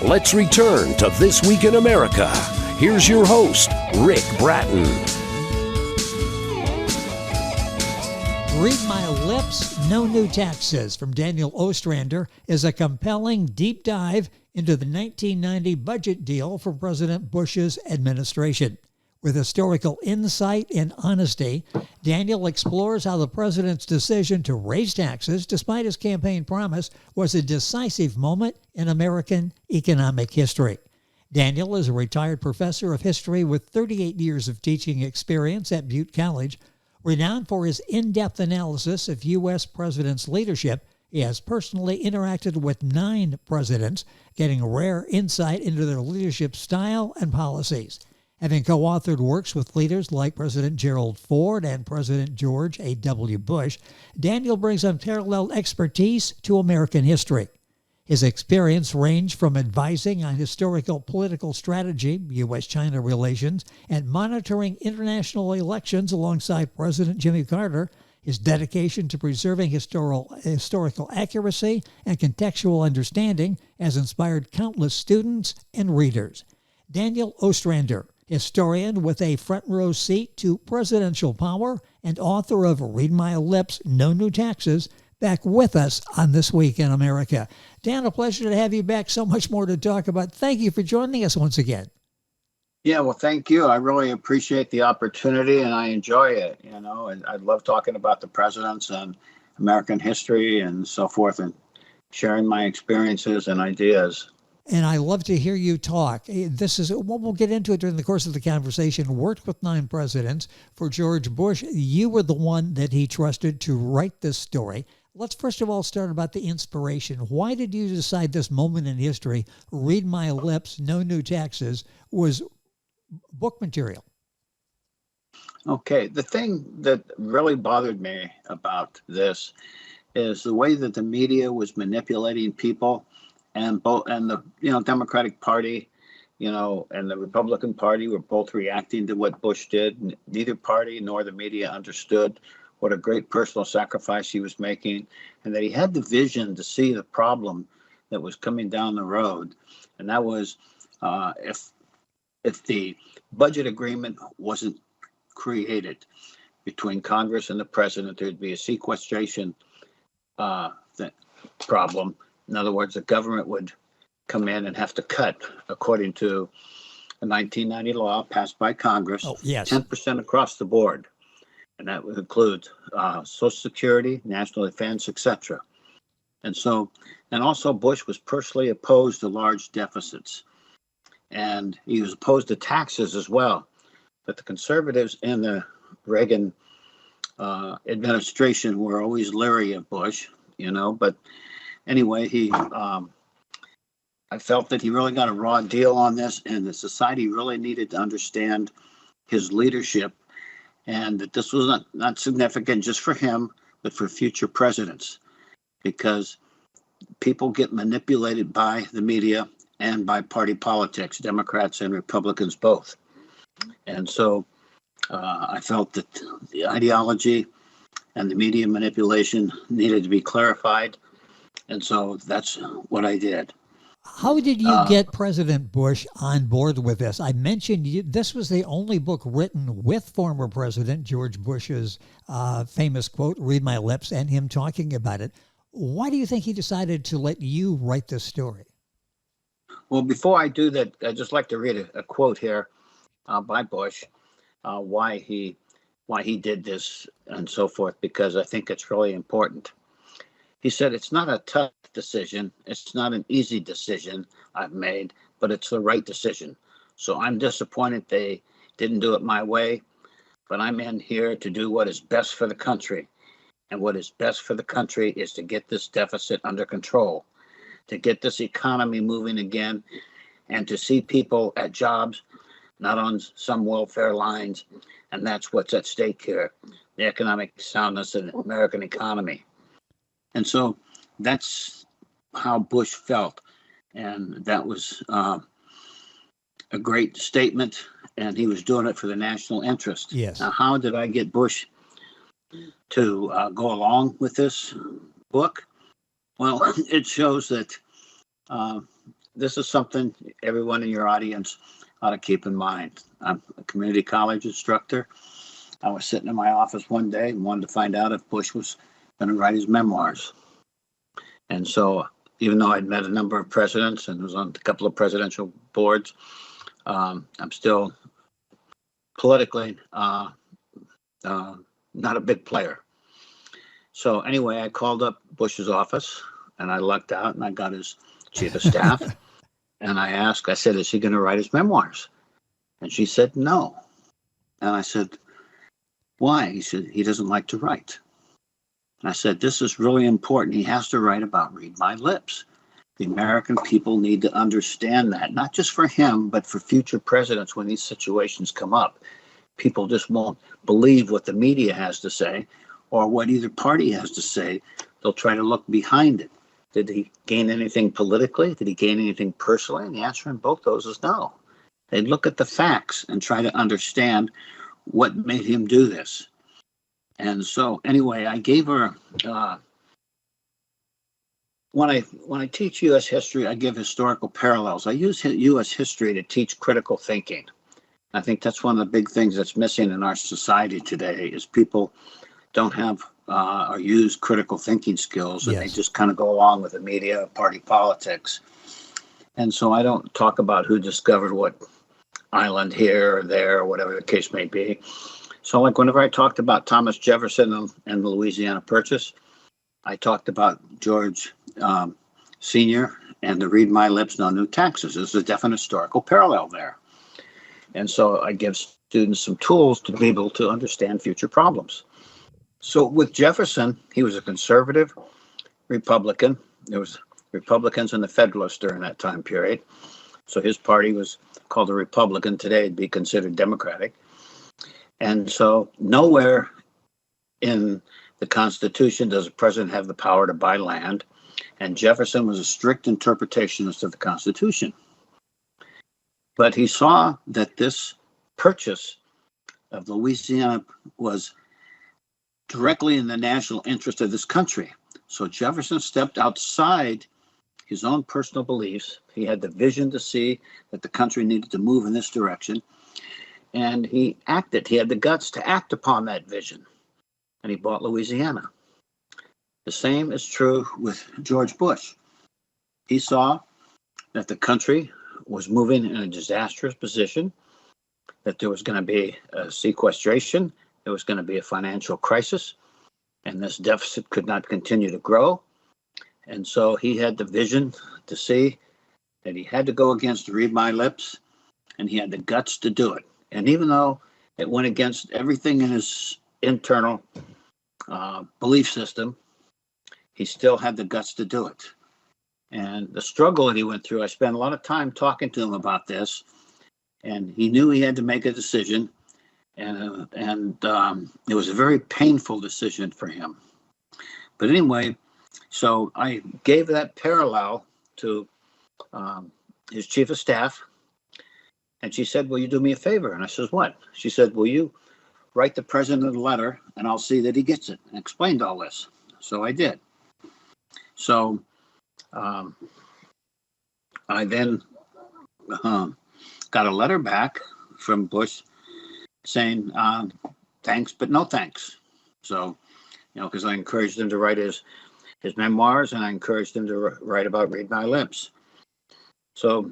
Let's return to This Week in America. Here's your host, Rick Bratton. Read My Lips, No New Taxes from Daniel Ostrander is a compelling deep dive into the 1990 budget deal from President Bush's administration. With historical insight and honesty, Daniel explores how the president's decision to raise taxes, despite his campaign promise, was a decisive moment in American economic history. Daniel is a retired professor of history with 38 years of teaching experience at Butte College. Renowned for his in-depth analysis of U.S. presidents' leadership, he has personally interacted with 9 presidents, getting rare insight into their leadership style and policies. Having co-authored works with leaders like President Gerald Ford and President George H.W. Bush, Daniel brings unparalleled expertise to American history. His experience ranged from advising on historical political strategy, U.S.-China relations, and monitoring international elections alongside President Jimmy Carter. His dedication to preserving historical accuracy and contextual understanding has inspired countless students and readers. Daniel Ostrander, historian with a front-row seat to presidential power and author of Read My Lips, No New Taxes, back with us on This Week in America. Dan, a pleasure to have you back. So much more to talk about. Thank you for joining us once again. Yeah, well, thank you. I really appreciate the opportunity, and I enjoy it. You know, and I love talking about the presidents and American history and so forth, and sharing my experiences and ideas. And I love to hear you talk. This is what we'll get into it during the course of the conversation. Worked with 9 presidents. For George Bush, you were the one that he trusted to write this story. Let's first of all start about the inspiration. Why did you decide this moment in history, Read My Lips, No New Taxes, was book material? Okay, the thing that really bothered me about this is the way that the media was manipulating people. And the Democratic Party, and the Republican Party were both reacting to what Bush did. Neither party nor the media understood what a great personal sacrifice he was making, and that he had the vision to see the problem that was coming down the road. And that was if the budget agreement wasn't created between Congress and the president, there'd be a sequestration problem. In other words, the government would come in and have to cut, according to a 1990 law passed by Congress, 10% across the board. And that would include Social Security, national defense, etc. And also Bush was personally opposed to large deficits. And he was opposed to taxes as well. But the conservatives in the Reagan administration were always leery of Bush, but anyway, I felt that he really got a raw deal on this, and the society really needed to understand his leadership, and that this was not significant just for him, but for future presidents, because people get manipulated by the media and by party politics, Democrats and Republicans both. And so I felt that the ideology and the media manipulation needed to be clarified. And so that's what I did. How did you get President Bush on board with this? I mentioned this was the only book written with former President George Bush's famous quote, Read My Lips, and him talking about it. Why do you think he decided to let you write this story? Well, before I do that, I'd just like to read a quote here by Bush, why he did this and so forth, because I think it's really important. He said, "It's not a tough decision. It's not an easy decision I've made, but it's the right decision. So I'm disappointed they didn't do it my way, but I'm in here to do what is best for the country. And what is best for the country is to get this deficit under control, to get this economy moving again, and to see people at jobs, not on some welfare lines. And that's what's at stake here, the economic soundness of the American economy." And so that's how Bush felt. And that was a great statement. And he was doing it for the national interest. Yes. Now, how did I get Bush to go along with this book? Well, it shows that this is something everyone in your audience ought to keep in mind. I'm a community college instructor. I was sitting in my office one day and wanted to find out if Bush was going to write his memoirs. And so, even though I'd met a number of presidents and was on a couple of presidential boards, I'm still politically not a big player. So anyway, I called up Bush's office and I lucked out and I got his chief of staff. And I said, is he going to write his memoirs? And she said, no. And I said, why? He said, he doesn't like to write. And I said, this is really important. He has to write about Read My Lips. The American people need to understand that, not just for him, but for future presidents when these situations come up. People just won't believe what the media has to say or what either party has to say. They'll try to look behind it. Did he gain anything politically? Did he gain anything personally? And the answer in both those is no. They look at the facts and try to understand what made him do this. And so anyway, I gave her, when I teach U.S. history, I give historical parallels. I use U.S. history to teach critical thinking. I think that's one of the big things that's missing in our society today is people don't have or use critical thinking skills, and They just kind of go along with the media, party politics. And so I don't talk about who discovered what island here or there or whatever the case may be. So like whenever I talked about Thomas Jefferson and the Louisiana Purchase, I talked about George Sr. and the Read My Lips, No New Taxes. There's a definite historical parallel there. And so I give students some tools to be able to understand future problems. So with Jefferson, he was a conservative Republican. There was Republicans and the Federalists during that time period. So his party was called a Republican. Today it'd be considered Democratic. And so nowhere in the Constitution does a president have the power to buy land. And Jefferson was a strict interpretationist of the Constitution. But he saw that this purchase of Louisiana was directly in the national interest of this country. So Jefferson stepped outside his own personal beliefs. He had the vision to see that the country needed to move in this direction. And he acted. He had the guts to act upon that vision. And he bought Louisiana. The same is true with George Bush. He saw that the country was moving in a disastrous position, that there was going to be a sequestration, there was going to be a financial crisis, and this deficit could not continue to grow. And so he had the vision to see that he had to go against Read My Lips, and he had the guts to do it. And even though it went against everything in his internal belief system, he still had the guts to do it. And the struggle that he went through, I spent a lot of time talking to him about this, and he knew he had to make a decision, and it was a very painful decision for him. But anyway, so I gave that parallel to his chief of staff, and she said, will you do me a favor? And I said, what? She said, will you write the president a letter, and I'll see that he gets it, and explained all this. So I did. So I then got a letter back from Bush saying, thanks, but no thanks. So, because I encouraged him to write his memoirs, and I encouraged him to write about Read My Lips. So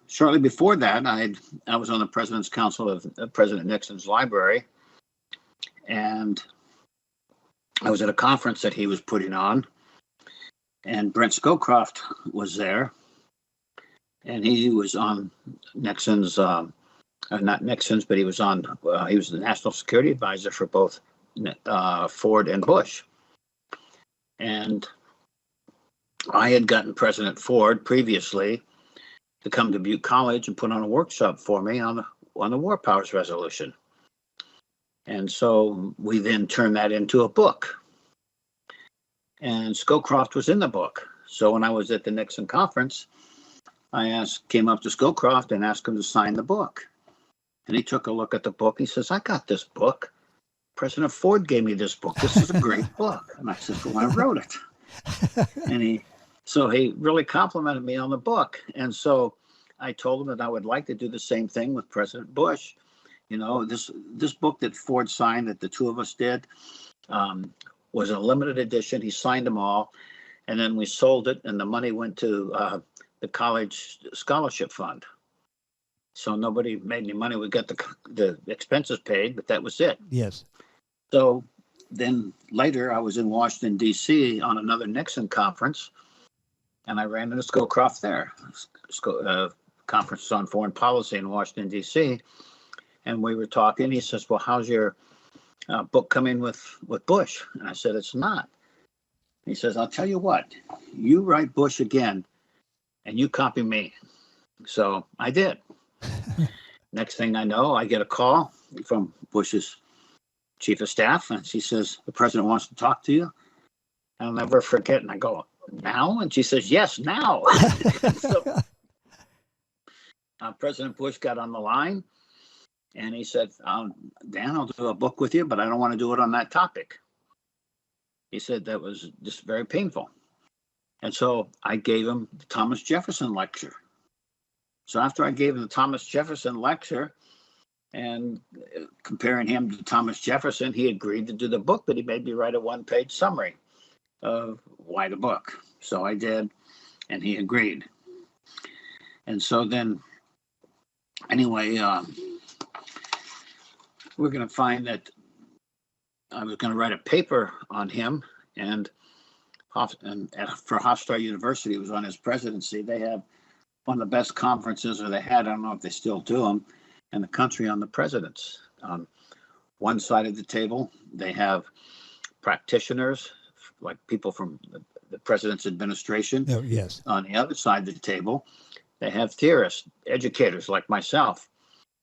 shortly before that, I was on the President's Council of President Nixon's library, and I was at a conference that he was putting on, and Brent Scowcroft was there, and he was on Nixon's, not Nixon's, but he was the National Security Advisor for both Ford and Bush. And I had gotten President Ford previously to come to Butte College and put on a workshop for me on the War Powers Resolution. And so we then turned that into a book. And Scowcroft was in the book. So when I was at the Nixon conference, I came up to Scowcroft and asked him to sign the book. And he took a look at the book. He says, I got this book. President Ford gave me this book. This is a great book. And I said, well, I wrote it. And So he really complimented me on the book. And so I told him that I would like to do the same thing with President Bush. You know, this book that Ford signed, that the two of us did, was a limited edition. He signed them all. And then we sold it, and the money went to the college scholarship fund. So nobody made any money. We got the expenses paid, but that was it. Yes. So then later I was in Washington, D.C. on another Nixon conference, and I ran into Scowcroft there. Conference on foreign policy in Washington, D.C. And we were talking. He says, well, how's your book coming with Bush? And I said, it's not. He says, I'll tell you what, you write Bush again and you copy me. So I did. Next thing I know, I get a call from Bush's chief of staff, and she says, the president wants to talk to you. I'll never forget. And I go, now? And she says, yes, now. So President Bush got on the line, and he said, Dan, I'll do a book with you, but I don't want to do it on that topic. He said that was just very painful. And so I gave him the Thomas Jefferson lecture. So after I gave him the Thomas Jefferson lecture and comparing him to Thomas Jefferson, he agreed to do the book, but he made me write a one-page summary of why the book. So I did, and he agreed. And so then, anyway, we're going to find that I was going to write a paper on him, and for Hofstra University, it was on his presidency. They have one of the best conferences, or they had, I don't know if they still do them, in the country on the presidents. On one side of the table, they have practitioners, like people from the president's administration. Oh, yes. On the other side of the table, they have theorists, educators like myself,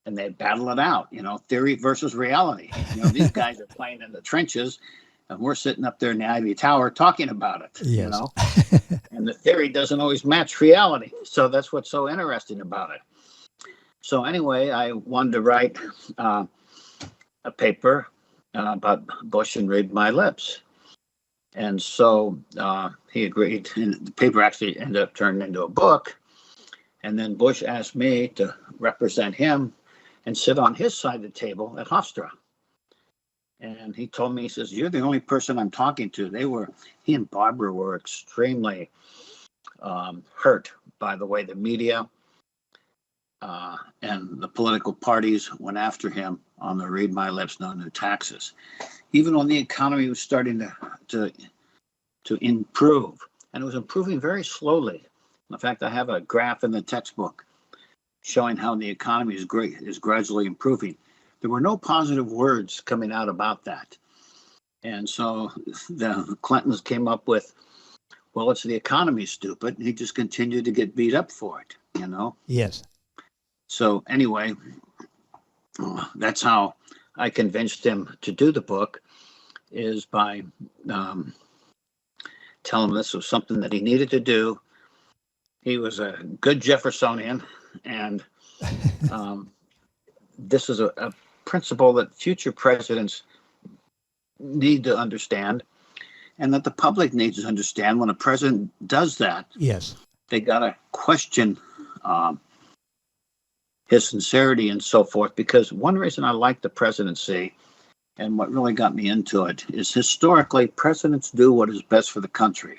and they battle it out, theory versus reality. These guys are playing in the trenches, and we're sitting up there in the Ivy Tower talking about it, yes. And the theory doesn't always match reality. So that's what's so interesting about it. So anyway, I wanted to write a paper about Bush and read my lips. And so he agreed, and the paper actually ended up turning into a book. And then Bush asked me to represent him and sit on his side of the table at Hofstra. And he told me, he says, you're the only person I'm talking to. He and Barbara were extremely hurt by the way the media and the political parties went after him on the read my lips, no new taxes. Even when the economy was starting to improve, and it was improving very slowly. In fact, I have a graph in the textbook showing how the economy is gradually improving. There were no positive words coming out about that. And so the Clintons came up with, well, it's the economy, stupid. And he just continued to get beat up for it, Yes. So anyway, that's how I convinced him to do the book, is by telling him this was something that he needed to do. He was a good Jeffersonian, and this is a principle that future presidents need to understand, and that the public needs to understand. When a president does that, yes, they got to question his sincerity and so forth. Because one reason I like the presidency, and what really got me into it, is historically presidents do what is best for the country.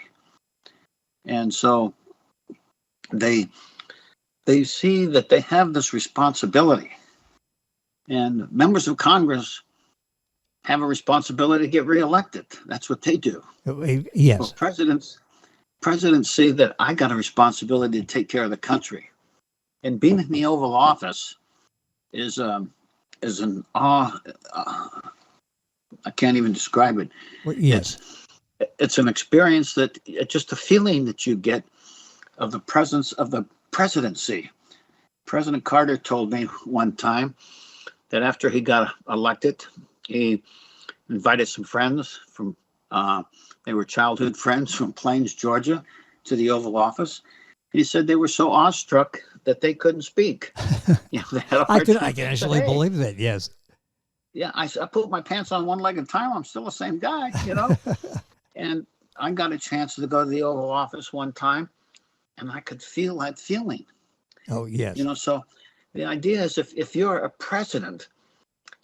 And so they see that they have this responsibility, and members of Congress have a responsibility to get reelected. That's what they do. Yes. Well, presidents see that I got a responsibility to take care of the country, and being in the Oval Office is an awe. I can't even describe it. Well, yes. It's an experience that just a feeling that you get of the presence of the presidency. President Carter told me one time that after he got elected, he invited some friends from, they were childhood friends from Plains, Georgia, to the Oval Office. He said they were so awestruck that they couldn't speak. They had a hard time. I can actually believe that, yes. Yeah, I put my pants on one leg at a time. I'm still the same guy, And I got a chance to go to the Oval Office one time, and I could feel that feeling. Oh, yes. So the idea is if you're a president,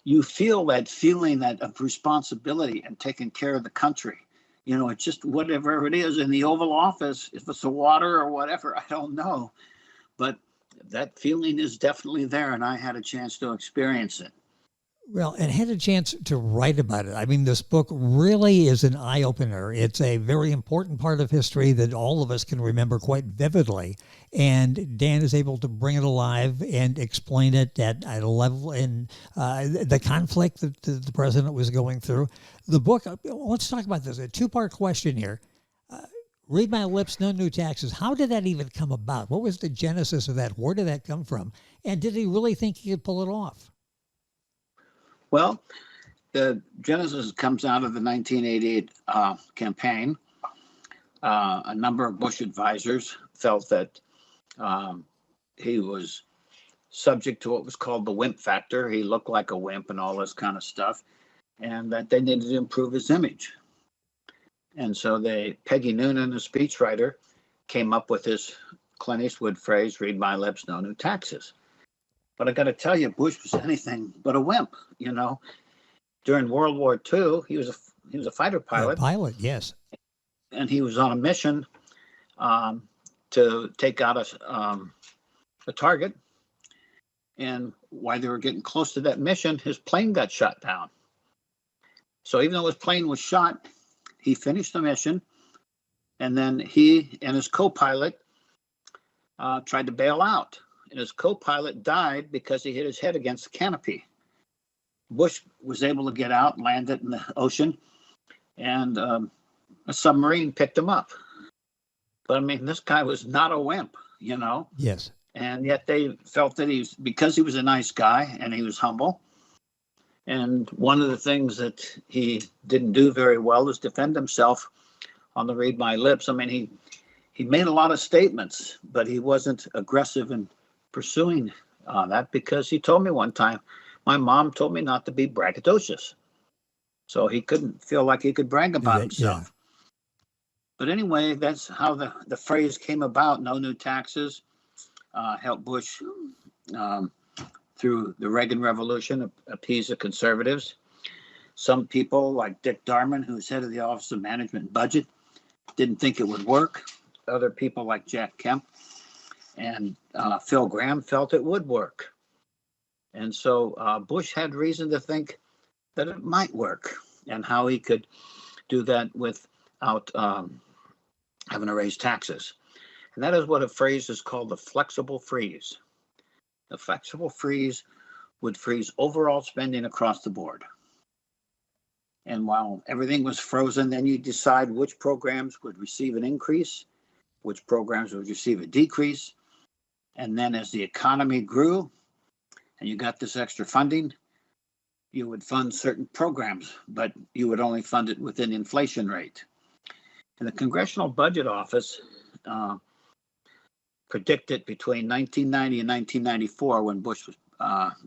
you feel that feeling that of responsibility and taking care of the country. It's just whatever it is in the Oval Office, if it's the water or whatever, I don't know. But that feeling is definitely there, and I had a chance to experience it. Well, and had a chance to write about it. I mean, this book really is an eye-opener. It's a very important part of history that all of us can remember quite vividly. And Dan is able to bring it alive and explain it at a level in the conflict that the president was going through. The book, let's talk about this. A two-part question here. Read My Lips, No New Taxes. How did that even come about? What was the genesis of that? Where did that come from? And did he really think he could pull it off? Well, the genesis comes out of the 1988 campaign. A number of Bush advisors felt that he was subject to what was called the wimp factor. He looked like a wimp and all this kind of stuff, and that they needed to improve his image. And so Peggy Noonan, a speechwriter, came up with this Clint Eastwood phrase, "Read my lips, no new taxes." But I got to tell you, Bush was anything but a wimp. During World War II, he was a fighter pilot. Pilot, yes. And he was on a mission to take out a target. And while they were getting close to that mission, his plane got shot down. So even though his plane was shot, he finished the mission. And then he and his co-pilot tried to bail out. And his co-pilot died because he hit his head against the canopy. Bush was able to get out, landed in the ocean, and a submarine picked him up. But I mean, this guy was not a wimp, Yes. And yet they felt that because he was a nice guy and he was humble. And one of the things that he didn't do very well is defend himself on the Read My Lips. I mean, he made a lot of statements, but he wasn't aggressive in pursuing that, because he told me one time, my mom told me not to be braggadocious. So he couldn't feel like he could brag about himself. Yeah. But anyway, that's how the phrase came about. No new taxes helped Bush through the Reagan Revolution appease the conservatives. Some people like Dick Darman, who's head of the Office of Management and Budget, didn't think it would work. Other people like Jack Kemp and Phil Graham felt it would work. And so Bush had reason to think that it might work, and how he could do that without having to raise taxes. And that is what a phrase is called the flexible freeze. The flexible freeze would freeze overall spending across the board. And while everything was frozen, then you decide which programs would receive an increase, which programs would receive a decrease. And then as the economy grew and you got this extra funding, you would fund certain programs, but you would only fund it within the inflation rate. And the Congressional Budget Office predicted between 1990 and 1994, when Bush was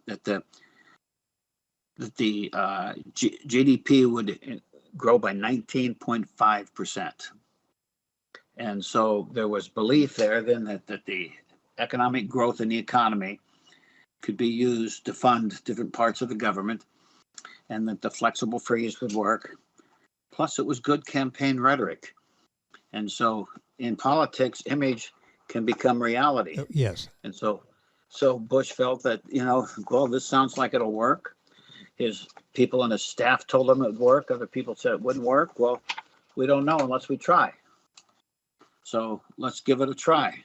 that the GDP would grow by 19.5%. And so there was belief there then that the economic growth in the economy could be used to fund different parts of the government, and that the flexible freeze would work. Plus, it was good campaign rhetoric. And so in politics, image can become reality. Yes. And so Bush felt that, well, this sounds like it'll work. His people and his staff told him it would work. Other people said it wouldn't work. Well, we don't know unless we try. So let's give it a try.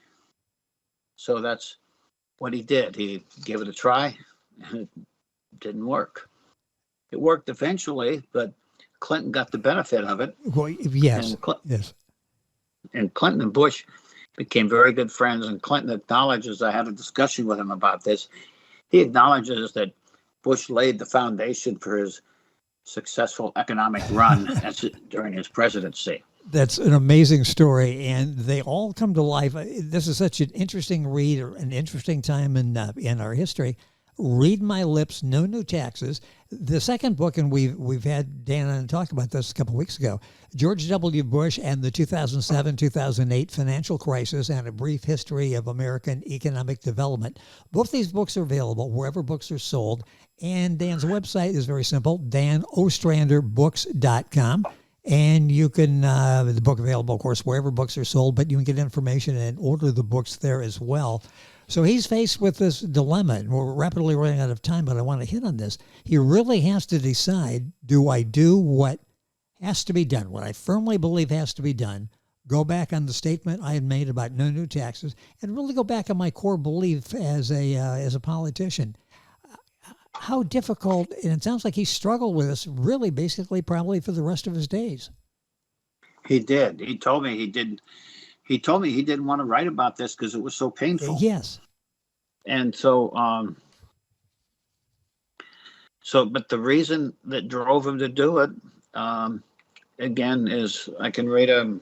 So that's what he did. He gave it a try, and it didn't work. It worked eventually, but Clinton got the benefit of it. Well, yes. Yes. And Clinton and Bush became very good friends. And Clinton acknowledges, I had a discussion with him about this, he acknowledges that Bush laid the foundation for his successful economic run during his presidency. That's an amazing story, and they all come to life. This is such an interesting read, or an interesting time in our history. Read My Lips, No New Taxes. The second book, and we've had Dan and talk about this a couple of weeks ago, George W. Bush and the 2007-2008 Financial Crisis and a Brief History of American Economic Development. Both these books are available wherever books are sold. And Dan's website is very simple, danostranderbooks.com. And you can, the book available, of course, wherever books are sold, but you can get information and order the books there as well. So he's faced with this dilemma, and we're rapidly running out of time, but I want to hit on this. He really has to decide, do I do what has to be done, what I firmly believe has to be done, go back on the statement I had made about no new taxes, and really go back on my core belief as a politician? How difficult, and it sounds like he struggled with this really basically probably for the rest of his days. He did. He told me he didn't want to write about this because it was so painful. Yes. And but the reason that drove him to do it, again, is I can read a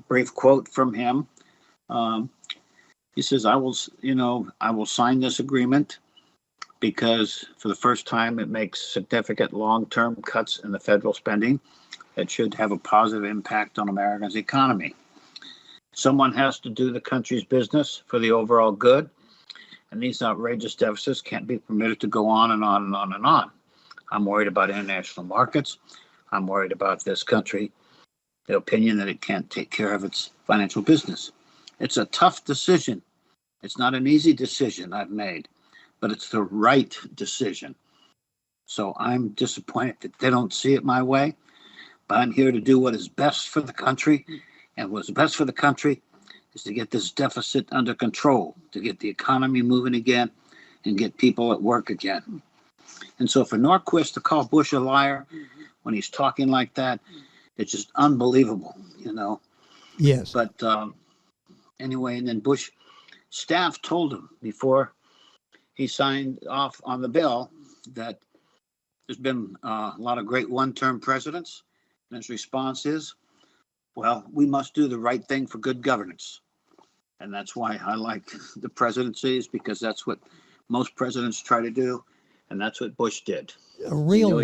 brief quote from him. He says, I will sign this agreement because for the first time it makes significant long-term cuts in the federal spending that should have a positive impact on America's economy. Someone has to do the country's business for the overall good, and these outrageous deficits can't be permitted to go on and on and on and on. I'm worried about international markets. I'm worried about this country, the opinion that it can't take care of its financial business. It's a tough decision. It's not an easy decision I've made, but it's the right decision. So I'm disappointed that they don't see it my way, but I'm here to do what is best for the country. And what's best for the country is to get this deficit under control, to get the economy moving again and get people at work again. And so for Norquist to call Bush a liar when he's talking like that, it's just unbelievable, Yes. But anyway, and then Bush staff told him before he signed off on the bill that there's been a lot of great one-term presidents. And his response is, well, we must do the right thing for good governance. And that's why I like the presidencies, because that's what most presidents try to do. And that's what Bush did. A real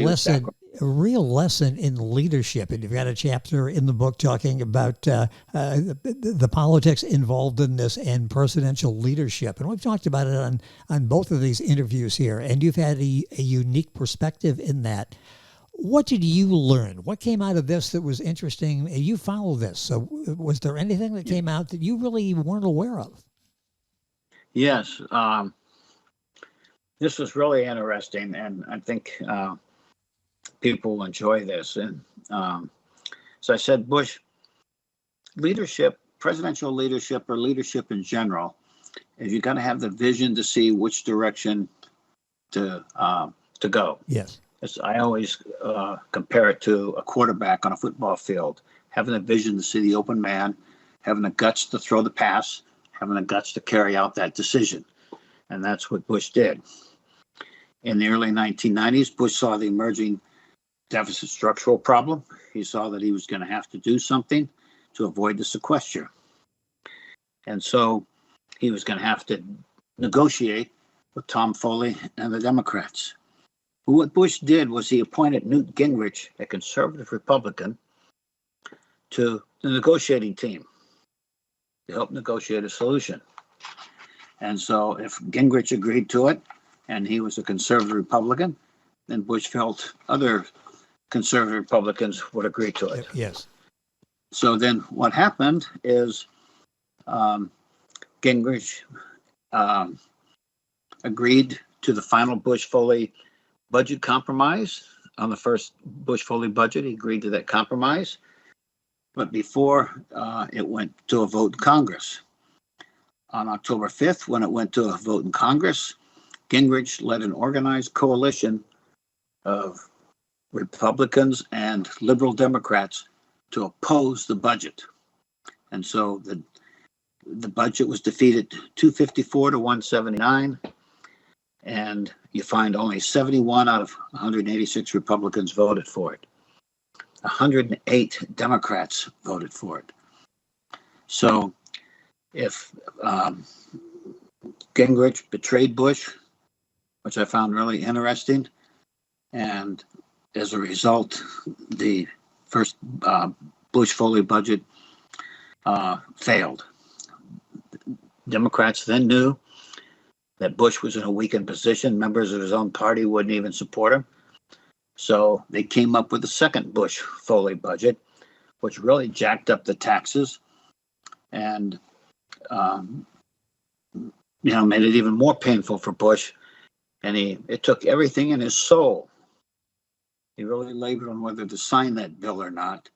lesson in leadership. And you've got a chapter in the book talking about the politics involved in this and presidential leadership. And we've talked about it on both of these interviews here. And you've had a unique perspective in that. What did you learn? What came out of this that was interesting? You follow this. So was there anything that came out that you really weren't aware of? Yes. This was really interesting, and I think people will enjoy this. And so I said, Bush, leadership, presidential leadership, or leadership in general, is you got to have the vision to see which direction to go. Yes. I always compare it to a quarterback on a football field, having a vision to see the open man, having the guts to throw the pass, having the guts to carry out that decision. And that's what Bush did. In the early 1990s, Bush saw the emerging deficit structural problem. He saw that he was going to have to do something to avoid the sequester. And so he was going to have to negotiate with Tom Foley and the Democrats. What Bush did was he appointed Newt Gingrich, a conservative Republican, to the negotiating team to help negotiate a solution. And so if Gingrich agreed to it, and he was a conservative Republican, then Bush felt other conservative Republicans would agree to it. Yes. So then what happened is Gingrich agreed to the final Bush-Foley budget compromise. On the first Bush-Foley budget, he agreed to that compromise. But before it went to a vote in Congress. On October 5th, when it went to a vote in Congress, Gingrich led an organized coalition of Republicans and liberal Democrats to oppose the budget. And so the budget was defeated 254 to 179. And you find only 71 out of 186 Republicans voted for it. 108 Democrats voted for it. So if Gingrich betrayed Bush, which I found really interesting. And as a result, the first Bush-Foley budget failed. Democrats then knew that Bush was in a weakened position. Members of his own party wouldn't even support him. So they came up with a second Bush-Foley budget, which really jacked up the taxes and made it even more painful for Bush. And it took everything in his soul. He really labored on whether to sign that bill or not.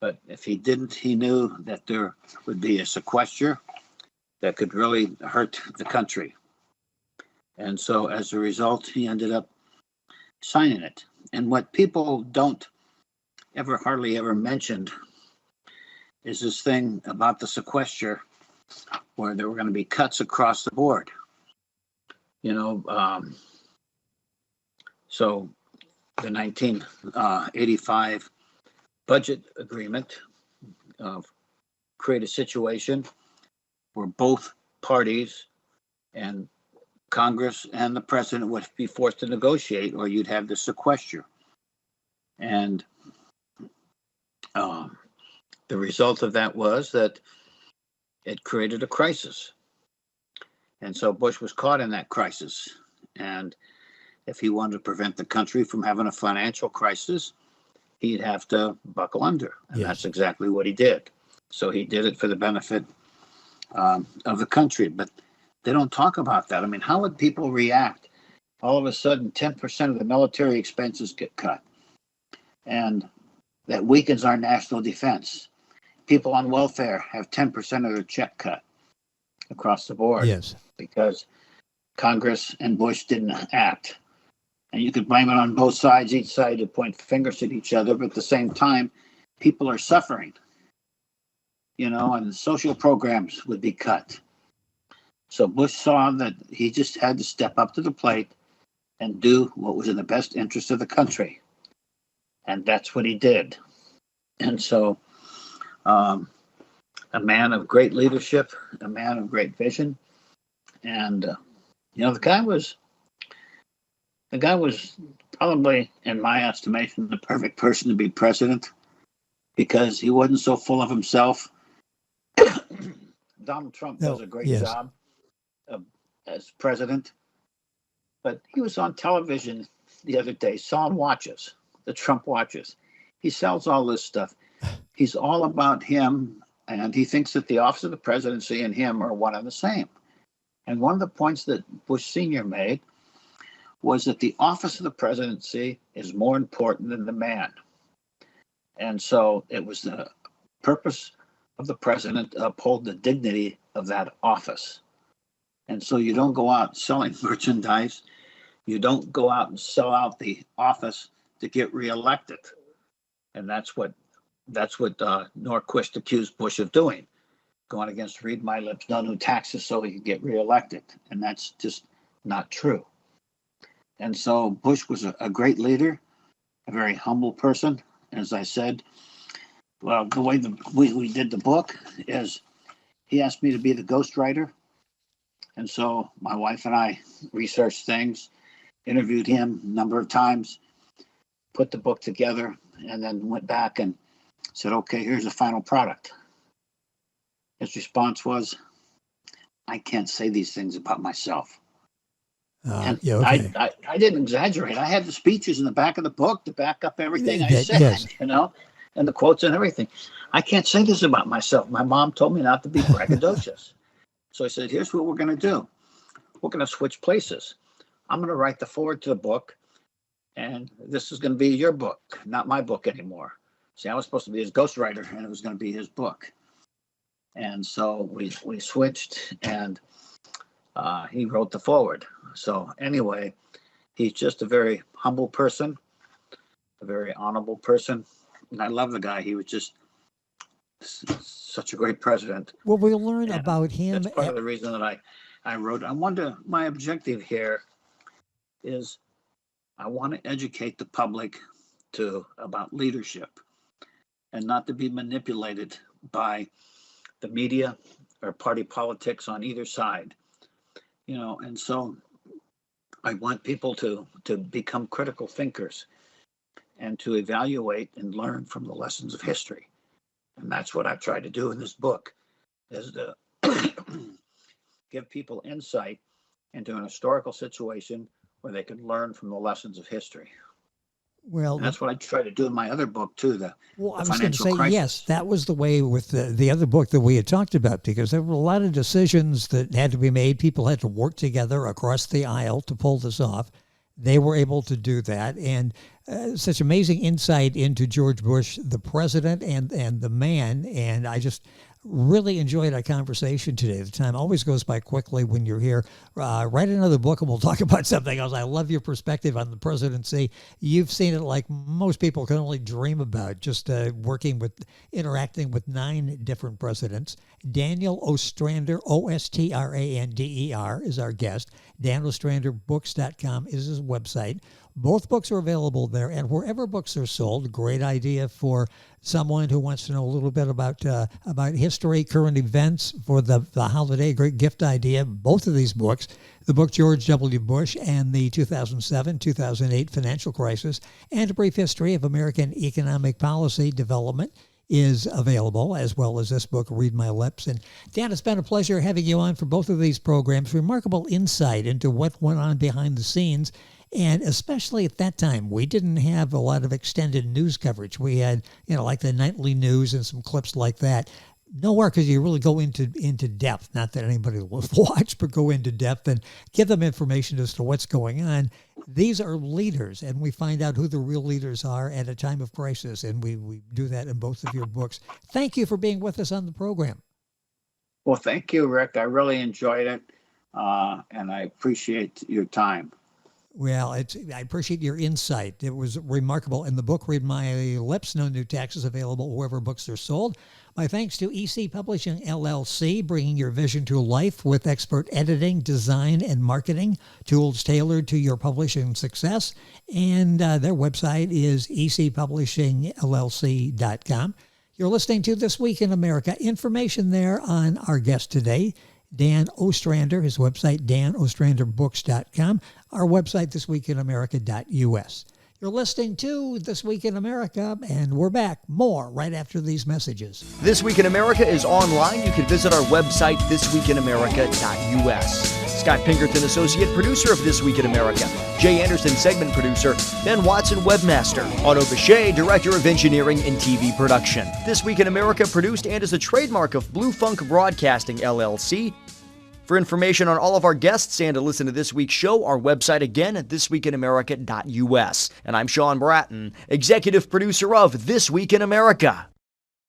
But if he didn't, he knew that there would be a sequester that could really hurt the country. And so as a result, he ended up signing it. And what people don't hardly ever mentioned is this thing about the sequester where there were going to be cuts across the board. So the 1985 budget agreement created a situation where both parties and Congress and the president would be forced to negotiate, or you'd have the sequester. And the result of that was that it created a crisis. And so Bush was caught in that crisis. And if he wanted to prevent the country from having a financial crisis, he'd have to buckle under. And That's exactly what he did. So he did it for the benefit of the country. But they don't talk about that. I mean, how would people react? All of a sudden, 10% of the military expenses get cut. And that weakens our national defense. People on welfare have 10% of their check cut across the board. Yes. Because Congress and Bush didn't act. And you could blame it on both sides. Each side to point fingers at each other, but at the same time, people are suffering. And social programs would be cut. So Bush saw that he just had to step up to the plate and do what was in the best interest of the country. And that's what he did. And so a man of great leadership, a man of great vision. And, the guy was probably, in my estimation, the perfect person to be president because he wasn't so full of himself. Donald Trump does a great job as president, but he was on television the other day selling watches, the Trump watches. He sells all this stuff. He's all about him, and he thinks that the office of the presidency and him are one and the same. And one of the points that Bush Sr. made was that the office of the presidency is more important than the man. And so it was the purpose of the president to uphold the dignity of that office. And so you don't go out selling merchandise. You don't go out and sell out the office to get reelected. And that's what Norquist accused Bush of doing, going against read my lips, no new taxes so he could get reelected. And that's just not true. And so Bush was a great leader, a very humble person. As I said, well, the way we did the book is he asked me to be the ghostwriter. And so my wife and I researched things, interviewed him a number of times, put the book together, and then went back and said, okay, here's the final product. His response was, I can't say these things about myself. I didn't exaggerate. I had the speeches in the back of the book to back up everything I said, and the quotes and everything. I can't say this about myself. My mom told me not to be braggadocious. So I said, here's what we're going to do. We're going to switch places. I'm going to write the foreword to the book, and this is going to be your book, not my book anymore. See, I was supposed to be his ghostwriter, and it was going to be his book. And so we switched, and he wrote the foreword. So anyway, he's just a very humble person, a very honorable person. And I love the guy. He was just such a great president. Well, we'll learn about him. That's part of the reason that I wrote. My objective here is I want to educate the public about leadership and not to be manipulated by the media or party politics on either side. And so I want people to become critical thinkers and to evaluate and learn from the lessons of history. And that's what I've tried to do in this book, is to give people insight into an historical situation where they can learn from the lessons of history. Well, and that's what I try to do in my other book too. I was going to financial say, crisis. yes, that was the way with the other book that we had talked about, because there were a lot of decisions that had to be made. People had to work together across the aisle to pull this off. They were able to do that, and such amazing insight into George Bush, the president and the man. And I just really enjoyed our conversation today. The time always goes by quickly when you're here. Write another book and we'll talk about something else. I love your perspective on the presidency. You've seen it like most people can only dream about, just interacting with 9 different presidents. Daniel Ostrander, Ostrander, is our guest. DanielOstranderBooks.com is his website. Both books are available there, and wherever books are sold. Great idea for someone who wants to know a little bit about history, current events for the holiday. Great gift idea. Both of these books, the book George W. Bush and the 2007-2008 financial crisis, and A Brief History of American Economic Policy Development, is available, as well as this book, Read My Lips. And Dan, it's been a pleasure having you on for both of these programs. Remarkable insight into what went on behind the scenes. And especially at that time, we didn't have a lot of extended news coverage. We had, like the nightly news and some clips like that. Nowhere could you really go into depth. Not that anybody will watch, but go into depth and give them information as to what's going on. These are leaders, and we find out who the real leaders are at a time of crisis, and we do that in both of your books. Thank you for being with us on the program. Well, thank you, Rick. I really enjoyed it, and I appreciate your time. Well, I appreciate your insight. It was remarkable. In the book, Read My Lips, No New Taxes, available wherever books are sold. My thanks to EC Publishing, LLC, bringing your vision to life with expert editing, design, and marketing, tools tailored to your publishing success. And their website is ecpublishingllc.com. You're listening to This Week in America. Information there on our guest today, Dan Ostrander, his website, danostranderbooks.com, our website, thisweekinamerica.us. You're listening to This Week in America, and we're back. More right after these messages. This Week in America is online. You can visit our website, thisweekinamerica.us. Scott Pinkerton, associate producer of This Week in America. Jay Anderson, segment producer. Ben Watson, webmaster. Otto Bechet, director of engineering and TV production. This Week in America produced and is a trademark of Blue Funk Broadcasting, LLC. For information on all of our guests and to listen to this week's show, our website again at thisweekinamerica.us. And I'm Sean Bratton, executive producer of This Week in America.